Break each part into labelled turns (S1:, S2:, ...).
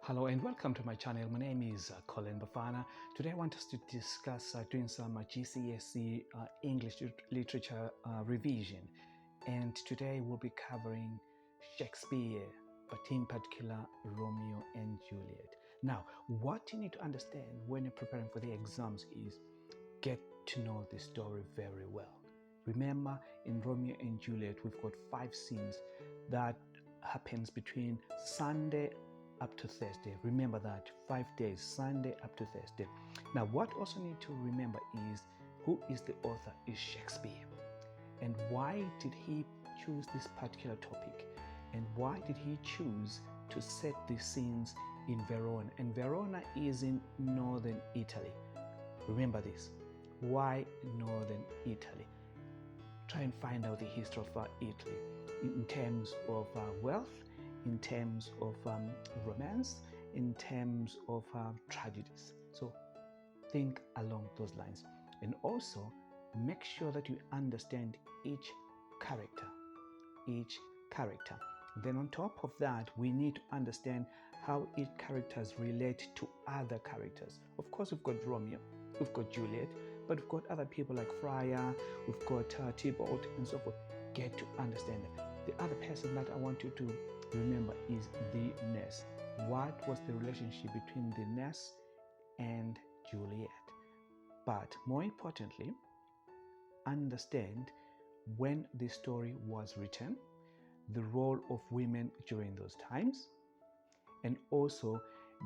S1: Hello and welcome to my channel. My name is Collen Baffana. Today I want us to discuss doing some GCSE English literature revision, and today we'll be covering Shakespeare, but in particular Romeo and Juliet. Now, what you need to understand when you're preparing for the exams is get to know the story very well. Remember, in Romeo and Juliet we've got 5 scenes that happens between Sunday up to Thursday. Remember that 5 days, Sunday up to Thursday. Now, what also need to remember is who is the author is Shakespeare, and why did he choose this particular topic, and why did he choose to set these scenes in Verona. And Verona is in northern Italy. Remember this. Why northern Italy? Try and find out the history of Italy in terms of wealth, in terms of romance, in terms of tragedies. So think along those lines, and also make sure that you understand each character. Then on top of that, we need to understand how each characters relate to other characters. Of course, we've got Romeo, we've got Juliet, but we've got other people like Friar, we've got Tybalt, and so forth. Get to understand them. The other person that I want you to remember is the nurse. What was the relationship between the nurse and Juliet? But more importantly, understand when the story was written, the role of women during those times, and also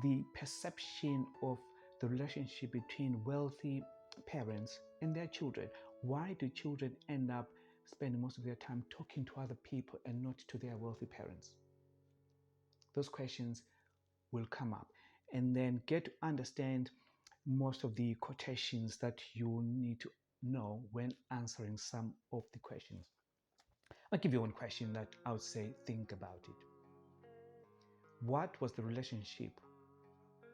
S1: the perception of the relationship between wealthy parents and their children. Why do children end up spending most of their time talking to other people and not to their wealthy parents? Those questions will come up, and then get to understand most of the quotations that you need to know when answering some of the questions. I'll give you one question that I would say think about it. What was the relationship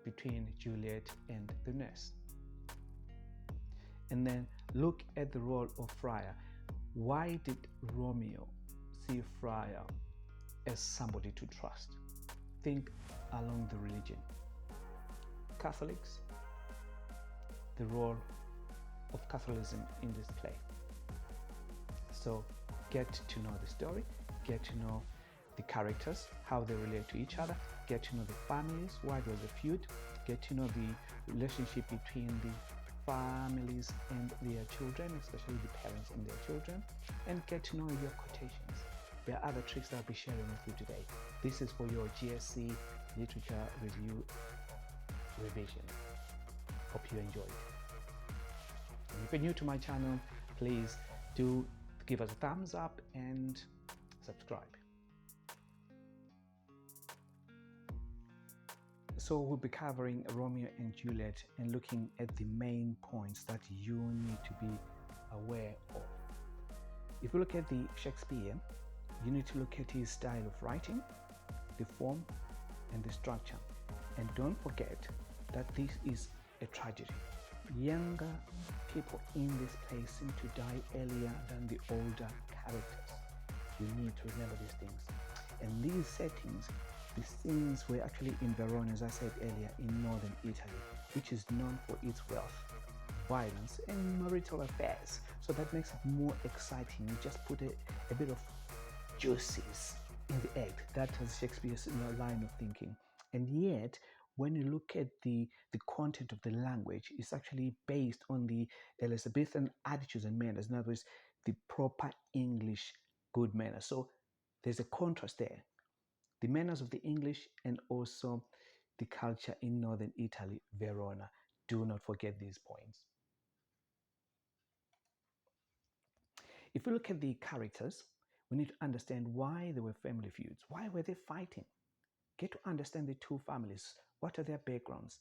S1: between Juliet and the nurse? And then look at the role of Friar. Why did Romeo see Friar as somebody to trust? Think along the religion. Catholics, the role of Catholicism in this play. So get to know the story, get to know the characters, how they relate to each other, get to know the families, why there was a feud, get to know the relationship between the families and their children, especially the parents and their children, and get to know your quotations. There are other tricks that I'll be sharing with you today. This is for your GSE Literature Review revision. Hope you enjoyed. And if you're new to my channel, please do give us a thumbs up and subscribe. So we'll be covering Romeo and Juliet and looking at the main points that you need to be aware of. If you look at the Shakespeare, you need to look at his style of writing, the form, and the structure. And don't forget that this is a tragedy. Younger people in this play seem to die earlier than the older characters. You need to remember these things. And these settings, the scenes were actually in Verona, as I said earlier, in northern Italy, which is known for its wealth, violence, and marital affairs. So that makes it more exciting. You just put a bit of juices in the egg. That was Shakespeare's line of thinking. And yet, when you look at the content of the language, it's actually based on the Elizabethan attitudes and manners. In other words, the proper English good manners. So there's a contrast there. The manners of the English and also the culture in northern Italy, Verona. Do not forget these points. If we look at the characters, we need to understand why there were family feuds. Why were they fighting? Get to understand the two families. What are their backgrounds?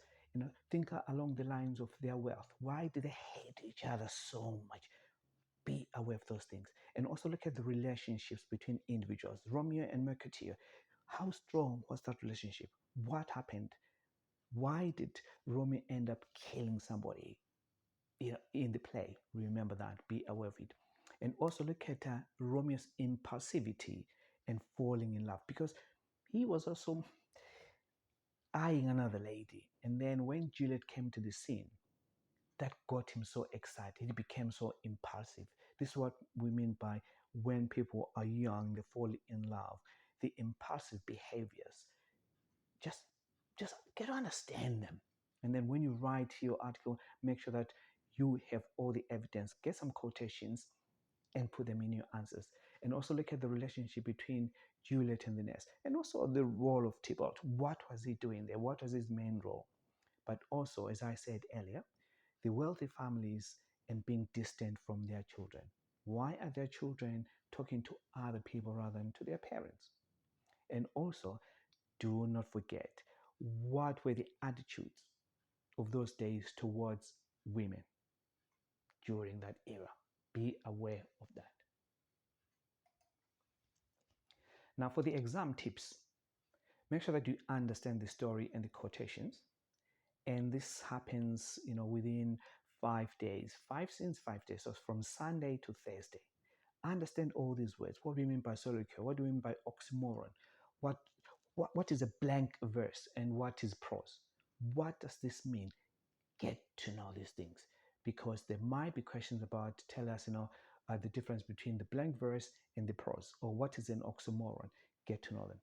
S1: Think along the lines of their wealth. Why do they hate each other so much? Be aware of those things. And also look at the relationships between individuals. Romeo and Mercutio. How strong was that relationship? What happened? Why did Romeo end up killing somebody in the play? Remember that. Be aware of it. And also look at Romeo's impulsivity and falling in love, because he was also eyeing another lady. And then when Juliet came to the scene, that got him so excited. He became so impulsive. This is what we mean by when people are young, they fall in love. The impulsive behaviors. Just just get to understand them. And then when you write your article, make sure that you have all the evidence. Get some quotations and put them in your answers. And also look at the relationship between Juliet and the nurse, and also the role of Tybalt. What was he doing there? What was his main role? But also, as I said earlier, the wealthy families and being distant from their children. Why are their children talking to other people rather than to their parents? And also, do not forget what were the attitudes of those days towards women during that era. Be aware of that. Now, for the exam tips, make sure that you understand the story and the quotations. And this happens, within 5 days. 5 days, so from Sunday to Thursday. Understand all these words. What do we mean by soliloquy? What do we mean by oxymoron? What, what is a blank verse and what is prose? What does this mean? Get to know these things, because there might be questions about tell us, the difference between the blank verse and the prose, or what is an oxymoron. Get to know them.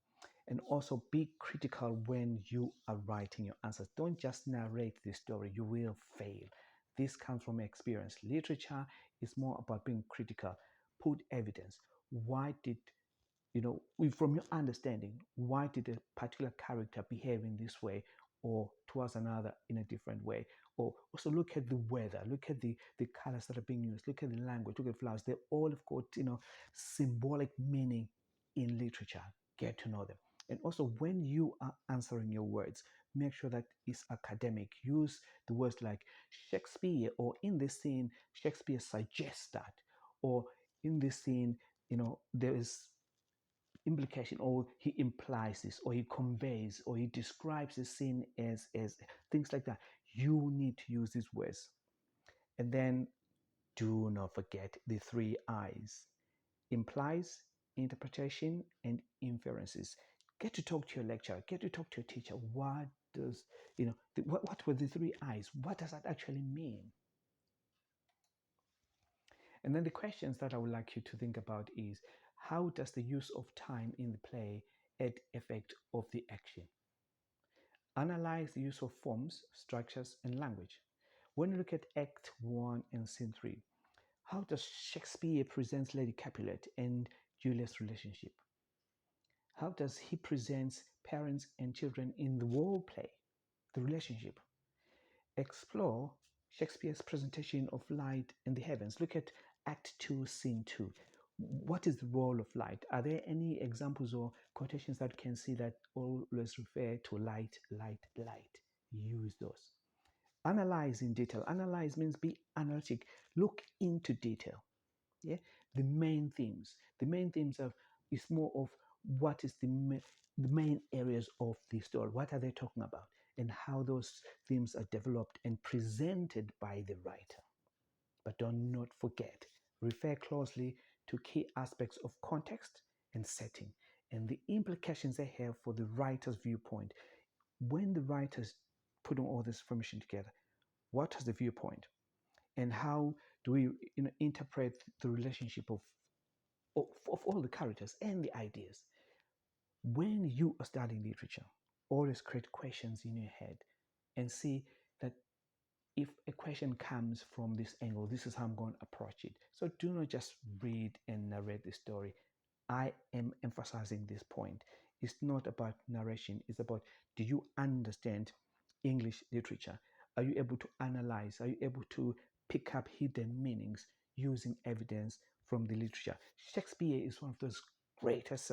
S1: And also be critical when you are writing your answers. Don't just narrate the story, you will fail. This comes from experience. Literature is more about being critical. Put evidence. Why did, from your understanding, why did a particular character behave in this way or towards another in a different way? Or also look at the weather, look at the colors that are being used, look at the language, look at flowers. They all have got, symbolic meaning in literature. Get to know them. And also, when you are answering your words, make sure that it's academic. Use the words like Shakespeare, or in this scene, Shakespeare suggests that, or in this scene, there is implication, or he implies this, or he conveys, or he describes the scene as things like that. You need to use these words. And then do not forget the three I's: implies, interpretation, and inferences. Get to talk to your lecturer, get to talk to your teacher. What does, what were the three I's? What does that actually mean? And then the questions that I would like you to think about is, how does the use of time in the play add effect of the action? Analyze the use of forms, structures, and language. When you look at Act 1 and Scene 3, how does Shakespeare present Lady Capulet and Juliet's relationship? How does he present parents and children in the role play, the relationship? Explore Shakespeare's presentation of light in the heavens. Look at Act 2, Scene 2. What is the role of light? Are there any examples or quotations that can see that always refer to light, light, light? Use those. Analyze in detail. Analyze means be analytic. Look into detail. Yeah, the main themes. The main themes is more of what is the main areas of the story. What are they talking about, and how those themes are developed and presented by the writer. But do not forget, refer closely to key aspects of context and setting, and the implications they have for the writer's viewpoint. When the writer's putting all this information together, what is the viewpoint, and how do we interpret the relationship of all the characters and the ideas? When you are studying literature, always create questions in your head and see that if a question comes from this angle, this is how I'm going to approach it. So do not just read and narrate the story. I am emphasizing this point. It's not about narration, it's about, do you understand English literature? Are you able to analyze? Are you able to pick up hidden meanings using evidence from the literature? Shakespeare is one of those greatest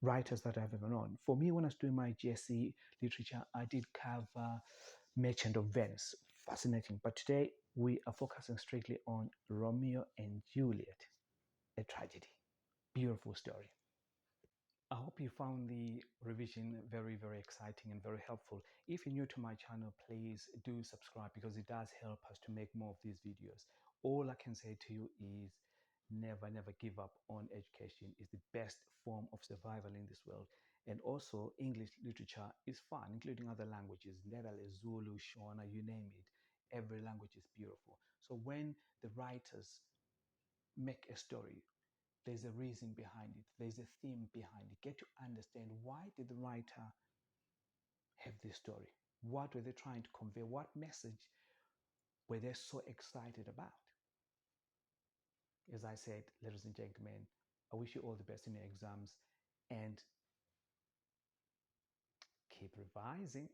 S1: writers that I've ever known. For me, when I was doing my GSE literature, I did cover Merchant of Venice. Fascinating. But today we are focusing strictly on Romeo and Juliet, a tragedy. Beautiful story. I hope you found the revision very, very exciting and very helpful. If you're new to my channel, please do subscribe, because it does help us to make more of these videos. All I can say to you is never, never give up on education. It's the best form of survival in this world. And also, English literature is fun, including other languages, Netherlands, Zulu, Shona, you name it. Every language is beautiful. So when the writers make a story, there's a reason behind it. There's a theme behind it. Get to understand, why did the writer have this story? What were they trying to convey? What message were they so excited about? As I said, ladies and gentlemen, I wish you all the best in your exams and keep revising.